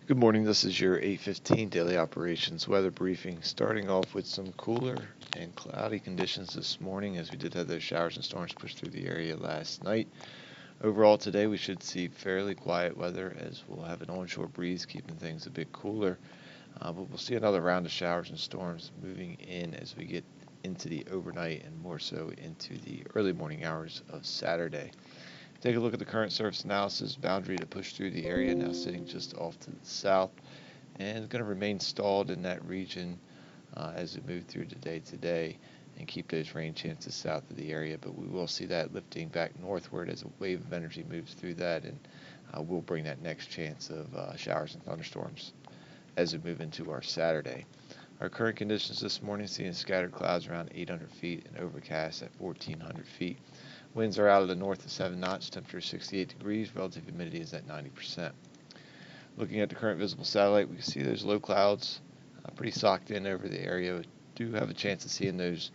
Good morning. This is your 8:15 daily operations weather briefing. Starting off with some cooler and cloudy conditions this morning, as we did have those showers and storms push through the area last night. Overall, today we should see fairly quiet weather, as we'll have an onshore breeze keeping things a bit cooler. But we'll see another round of showers and storms moving in as we get into the overnight and more so into the early morning hours of Saturday. Take a look at the current surface analysis boundary to push through the area, now sitting just off to the south, and it's going to remain stalled in that region as we move through the day today and keep those rain chances south of the area. But we will see that lifting back northward as a wave of energy moves through that, and we'll bring that next chance of showers and thunderstorms as we move into our Saturday. Our current conditions this morning, seeing scattered clouds around 800 feet and overcast at 1400 feet. Winds are out of the north at 7 knots, temperature 68 degrees, relative humidity is at 90%. Looking at the current visible satellite, we can see those low clouds pretty socked in over the area. We do have a chance of seeing those,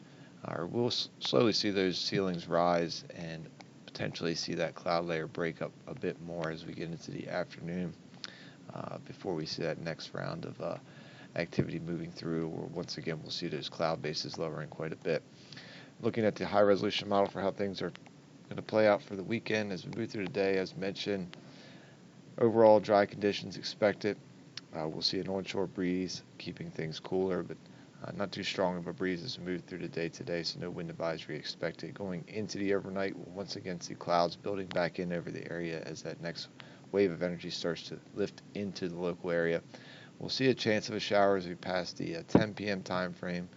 or we'll slowly see those ceilings rise and potentially see that cloud layer break up a bit more as we get into the afternoon before we see that next round of activity moving through, where once again we'll see those cloud bases lowering quite a bit. Looking at the high resolution model for how things are going to play out for the weekend as we move through the day, as mentioned, overall dry conditions expected. We'll see an onshore breeze keeping things cooler, but not too strong of a breeze as we move through the day today, so no wind advisory expected. Going into the overnight, we'll once again see clouds building back in over the area as that next wave of energy starts to lift into the local area. We'll see a chance of a shower as we pass the 10 p.m. time frame,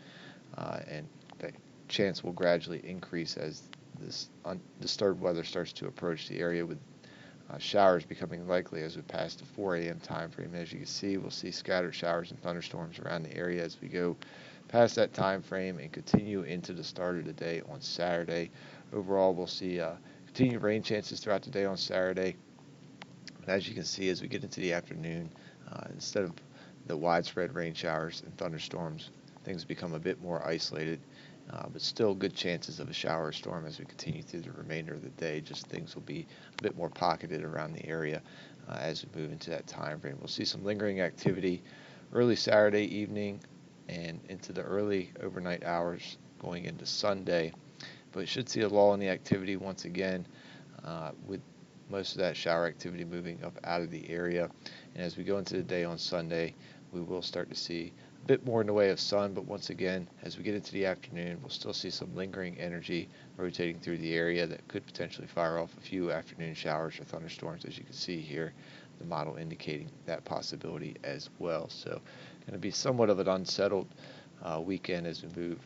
and that chance will gradually increase as this undisturbed weather starts to approach the area, with showers becoming likely as we pass the 4 a.m. time frame. As you can see, we'll see scattered showers and thunderstorms around the area as we go past that time frame and continue into the start of the day on Saturday. Overall, we'll see continued rain chances throughout the day on Saturday. And as you can see, as we get into the afternoon, instead of the widespread rain showers and thunderstorms, things become a bit more isolated, but still good chances of a shower or storm as we continue through the remainder of the day. Just things will be a bit more pocketed around the area as we move into that time frame. We'll see some lingering activity early Saturday evening and into the early overnight hours going into Sunday, but we should see a lull in the activity once again, with most of that shower activity moving up out of the area. And as we go into the day on Sunday, we will start to see a bit more in the way of sun, but once again, as we get into the afternoon, we'll still see some lingering energy rotating through the area that could potentially fire off a few afternoon showers or thunderstorms, as you can see here, the model indicating that possibility as well. So going to be somewhat of an unsettled weekend as we move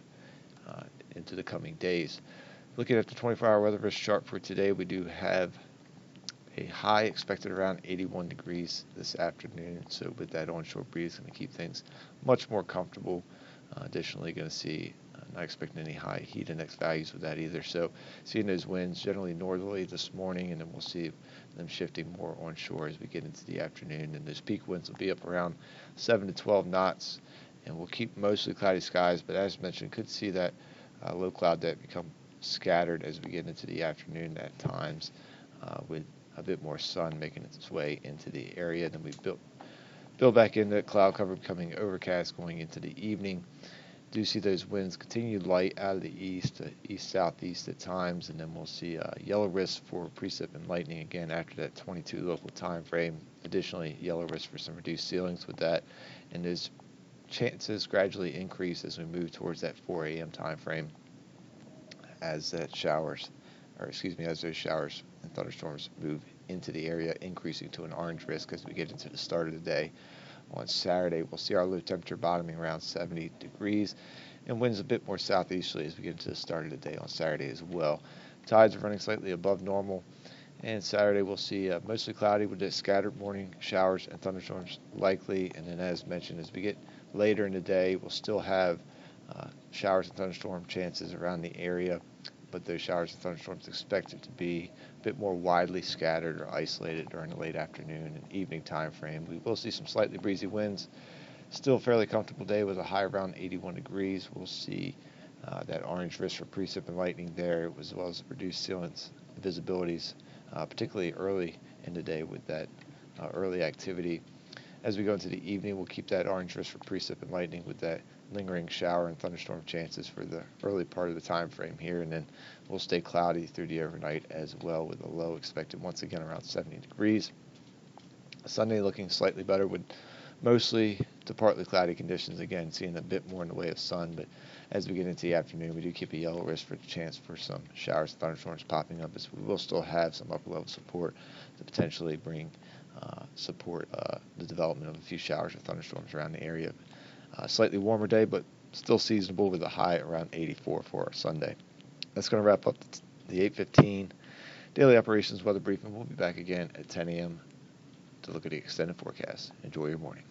into the coming days. Looking at the 24-hour weather risk chart for today, we do have a high expected around 81 degrees this afternoon, so with that onshore breeze, going to keep things much more comfortable. Additionally, going to see not expecting any high heat index values with that either. So seeing those winds generally northerly this morning, and then we'll see them shifting more onshore as we get into the afternoon. And those peak winds will be up around 7 to 12 knots, and we'll keep mostly cloudy skies, but as mentioned, could see that low cloud that become scattered as we get into the afternoon at times, with a bit more sun making its way into the area. Then we build back into cloud cover, becoming overcast going into the evening. Do see those winds continue light out of the east to east-southeast at times, and then we'll see yellow risk for precip and lightning again after that 22 local time frame. Additionally, yellow risk for some reduced ceilings with that, and those chances gradually increase as we move towards that 4 a.m. time frame as those showers and thunderstorms move into the area, increasing to an orange risk as we get into the start of the day. On Saturday, we'll see our low temperature bottoming around 70 degrees and winds a bit more southeasterly as we get into the start of the day on Saturday as well. Tides are running slightly above normal, and Saturday we'll see mostly cloudy with the scattered morning showers and thunderstorms likely. And then, as mentioned, as we get later in the day, we'll still have showers and thunderstorm chances around the area, but those showers and thunderstorms expected to be a bit more widely scattered or isolated during the late afternoon and evening time frame. We will see some slightly breezy winds. Still a fairly comfortable day with a high around 81 degrees. We'll see that orange risk for precip and lightning there, as well as reduced ceilings visibilities, particularly early in the day with that early activity. As we go into the evening, we'll keep that orange risk for precip and lightning with that lingering shower and thunderstorm chances for the early part of the time frame here, and then we'll stay cloudy through the overnight as well, with a low expected once again around 70 degrees. Sunday looking slightly better with mostly to partly cloudy conditions, again seeing a bit more in the way of sun, but as we get into the afternoon, we do keep a yellow risk for the chance for some showers and thunderstorms popping up, as we will still have some upper level support to potentially bring support the development of a few showers or thunderstorms around the area. Slightly warmer day, but still seasonable, with a high around 84 for our Sunday. That's going to wrap up the 8:15 daily operations weather briefing. We'll be back again at 10 a.m. to look at the extended forecast. Enjoy your morning.